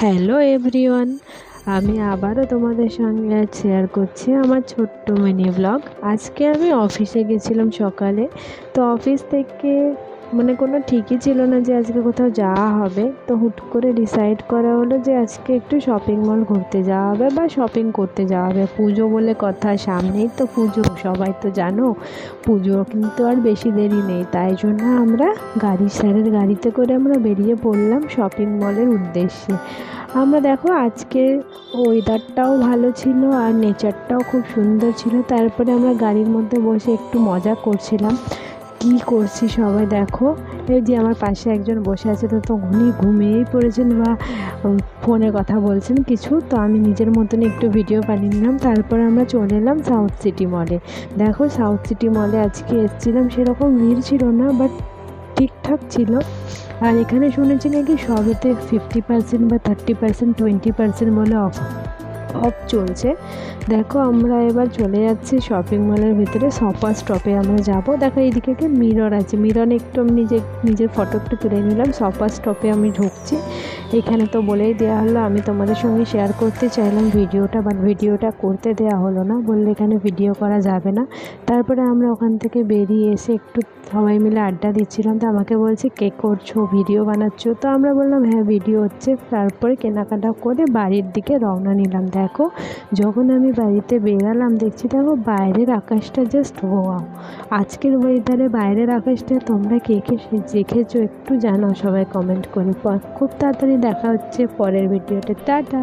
Hello everyone, আমি আবারও তোমাদের সঙ্গে আজ শেয়ার করছি আমার ছোট্ট মিনি ব্লগ। আজকে আমি অফিসে গেছিলাম সকালে। তো অফিস থেকে কোনো ঠিকই ছিল না যে আজকে কোথাও যাওয়া হবে। তো হুট করে ডিসাইড করা হলো যে আজকে একটু শপিং মল ঘুরতে যাওয়া হবে বা শপিং করতে যাওয়া হবে। পুজো বলে কথা, সামনেই তো পুজো, সবাই তো জানো। পুজো কিন্তু আর বেশি দেরি নেই, তাই জন্য আমরা স্যারের গাড়িতে করে আমরা বেরিয়ে পড়লাম শপিং মলের উদ্দেশ্যে। আমরা দেখো আজকের ওয়েদারটাও ভালো ছিল আর নেচারটাও খুব সুন্দর ছিল। তারপরে আমরা গাড়ির মধ্যে বসে একটু মজা করছিলাম। কি করছি সবাই দেখো, এই যে আমার পাশে একজন বসে আছে, তো উনি ঘুমিয়েই পড়েছেন বা ফোনে কথা বলছেন কিছু। তো আমি নিজের মতন একটু ভিডিও বানিয়ে নিলাম। তারপর আমরা চলে এলাম সাউথ সিটি মলে। দেখো সাউথ সিটি মলে আজকে এসেছিলাম, সেরকম ভিড় ছিল না, বাট ঠিকঠাক ছিল। আর এখানে শুনেছি নাকি সবেতে 50% বা 30%, 20% বলে অফ চলছে। দেখো আমরা এবার চলে যাচ্ছি শপিং মলের ভিতরে। সপার স্টপে আমরা যাব। দেখো এইদিকে একটা মিরর আছে, মিররে একটু আমি নিজের ফটো একটু তুলে নিলাম। সপার স্টপে আমি ঢুকছি। এখানে তো বলেই দেওয়া হলো, আমি তোমাদের সঙ্গে শেয়ার করতে চাইলাম ভিডিওটা, বাট ভিডিওটা করতে দেওয়া হলো না, বললে এখানে ভিডিও করা যাবে না। তারপরে আমরা ওখান থেকে বেরিয়ে এসে একটু সবাই মিলে আড্ডা দিচ্ছিলাম। তো আমাকে বলছে কে করছো, ভিডিও বানাচ্ছো? তো আমরা বললাম হ্যাঁ ভিডিও হচ্ছে। তারপরে কেনাকাটা করে বাড়ির দিকে রওনা নিলাম। দেখো যখন আমি বাড়িতে বেরালাম দেখছি দেখো বাইরের আকাশটা জাস্ট ওয়াও। আজকের ওয়েদারে বাইরের আকাশটা তোমরা কে কে দেখেছো একটু জানাও সবাই কমেন্ট করে। খুব তাড়াতাড়ি দেখা হচ্ছে পরের ভিডিওতে। টাটা।